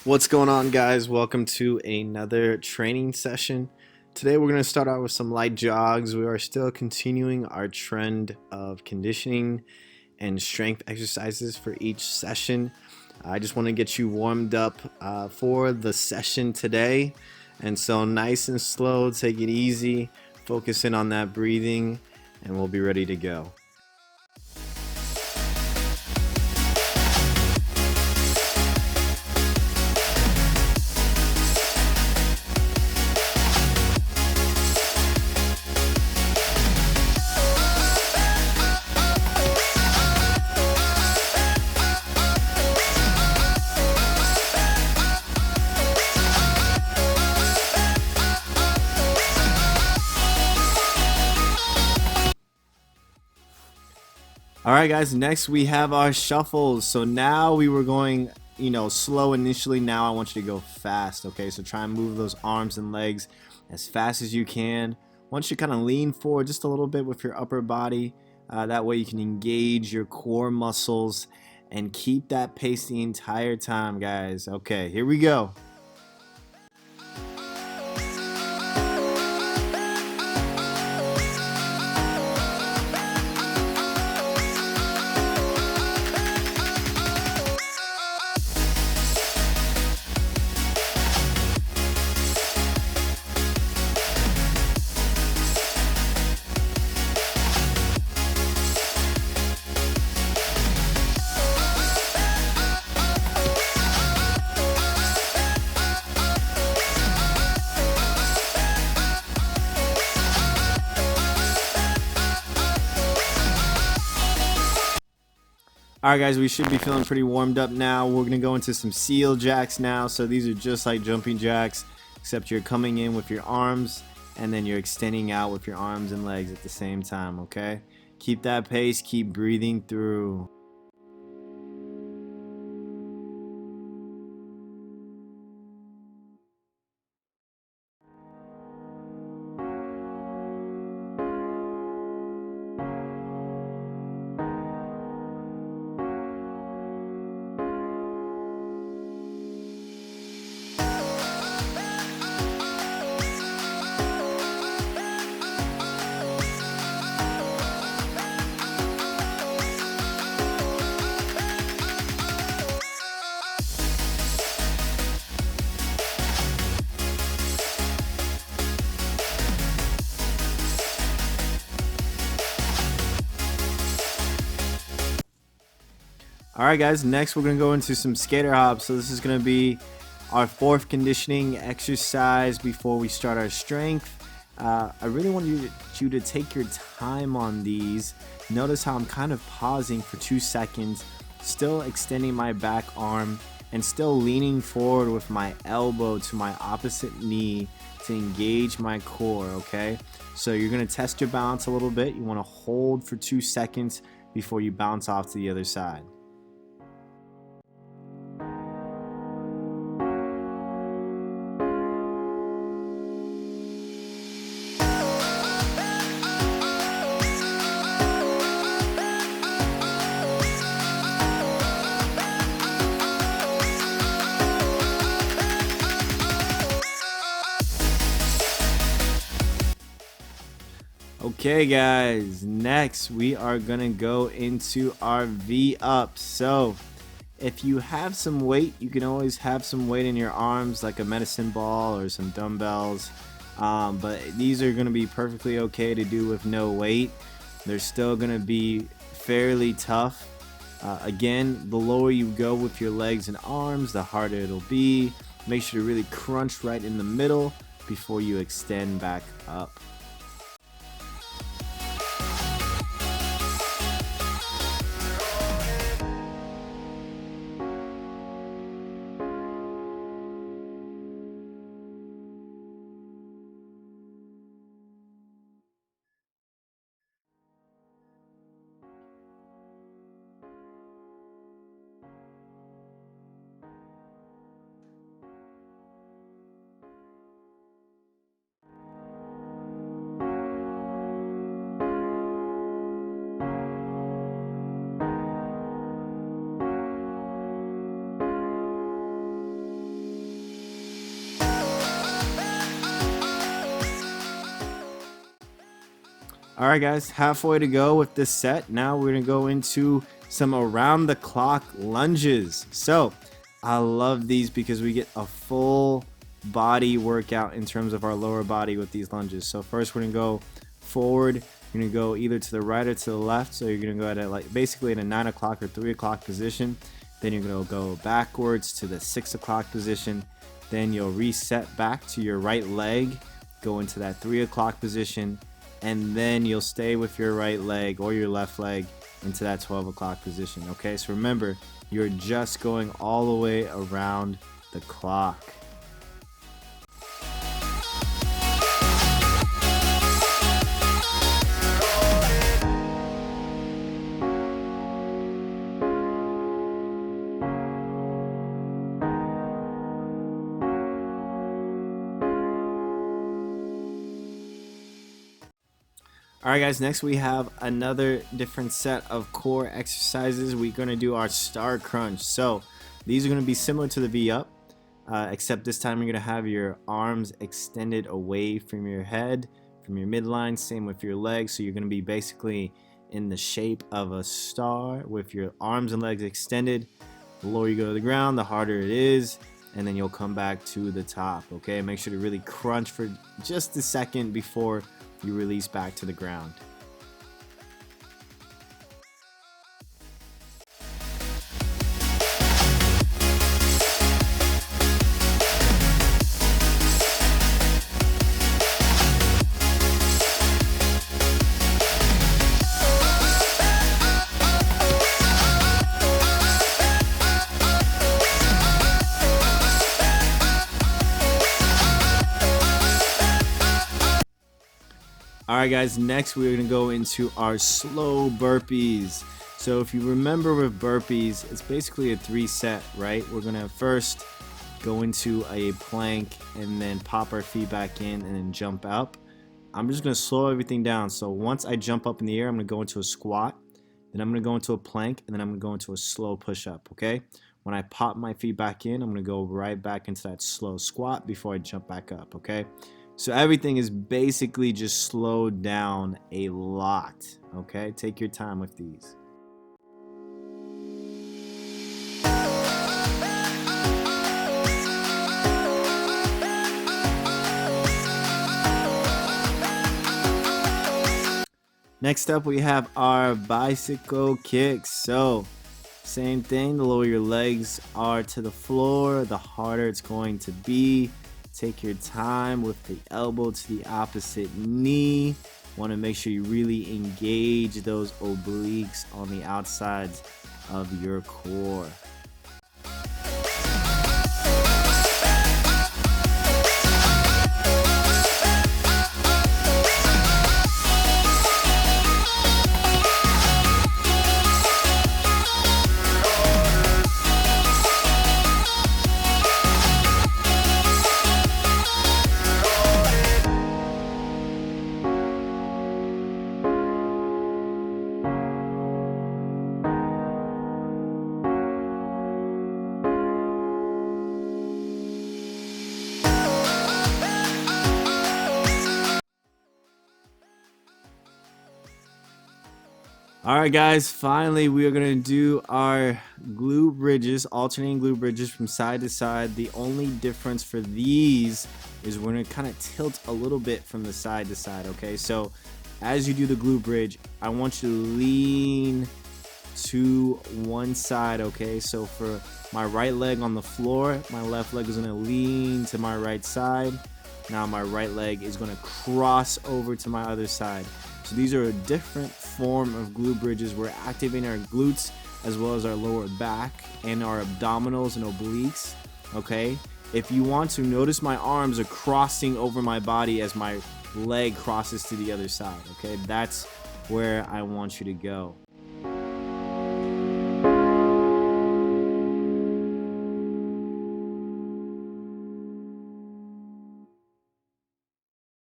What's going on, guys? Welcome to another training session. Today we're going to start out with some light jogs. We are still continuing our trend of conditioning and strength exercises for each session. I just want to get you warmed up for the session today. And so nice and slow, take it easy, focus in on that breathing, and we'll be ready to go. Alright guys, next we have our shuffles. So now we were going, slow initially. Now I want you to go fast, okay? So try and move those arms and legs as fast as you can. Once you kind of lean forward just a little bit with your upper body, that way you can engage your core muscles and keep that pace the entire time, guys. Okay, here we go. Alright guys, we should be feeling pretty warmed up now. We're going to go into some seal jacks now. So these are just like jumping jacks, except you're coming in with your arms and then you're extending out with your arms and legs at the same time, okay? Keep that pace, keep breathing through. Alright guys, next we're going to go into some skater hops. So this is going to be our fourth conditioning exercise before we start our strength. I really want you to take your time on these. Notice how I'm kind of pausing for 2 seconds, still extending my back arm and still leaning forward with my elbow to my opposite knee to engage my core, okay? So you're going to test your balance a little bit. You want to hold for 2 seconds before you bounce off to the other side. Okay guys, next we are gonna go into our V-ups. So if you have some weight, you can always have some weight in your arms like a medicine ball or some dumbbells, but these are gonna be perfectly okay to do with no weight. They're still gonna be fairly tough. Again, the lower you go with your legs and arms, the harder it'll be. Make sure to really crunch right in the middle before you extend back up. Alright guys, halfway to go with this set. Now we're going to go into some around the clock lunges. So I love these because we get a full body workout in terms of our lower body with these lunges. So first we're going to go forward. You're going to go either to the right or to the left. So you're going to go at it like basically in a 9 o'clock or 3 o'clock position. Then you're going to go backwards to the 6 o'clock position. Then you'll reset back to your right leg, go into that 3 o'clock position, and then you'll stay with your right leg or your left leg into that 12 o'clock position. Okay, so remember, you're just going all the way around the clock. Alright guys, next we have another different set of core exercises. We're going to do our star crunch. So these are going to be similar to the V-up, except this time you're going to have your arms extended away from your head, from your midline, same with your legs. So you're going to be basically in the shape of a star with your arms and legs extended. The lower you go to the ground, the harder it is, and then you'll come back to the top. Okay, make sure to really crunch for just a second before you release back to the ground. Alright guys, next we're going to go into our slow burpees. So if you remember with burpees, it's basically a 3-set, right? We're going to first go into a plank and then pop our feet back in and then jump up. I'm just going to slow everything down. So once I jump up in the air, I'm going to go into a squat, then I'm going to go into a plank, and then I'm going to go into a slow push-up, okay? When I pop my feet back in, I'm going to go right back into that slow squat before I jump back up, okay? So everything is basically just slowed down a lot, okay? Take your time with these. Next up, we have our bicycle kicks. So same thing, the lower your legs are to the floor, the harder it's going to be. Take your time with the elbow to the opposite knee. Want to make sure you really engage those obliques on the outsides of your core. Alright guys, finally we are going to do our glute bridges, alternating glute bridges from side to side. The only difference for these is we're going to kind of tilt a little bit from the side to side, okay? So as you do the glute bridge, I want you to lean to one side, okay? So for my right leg on the floor, my left leg is going to lean to my right side. Now my right leg is going to cross over to my other side. So these are a different form of glute bridges. We're activating our glutes as well as our lower back and our abdominals and obliques, okay? If you want to, notice my arms are crossing over my body as my leg crosses to the other side, okay? That's where I want you to go.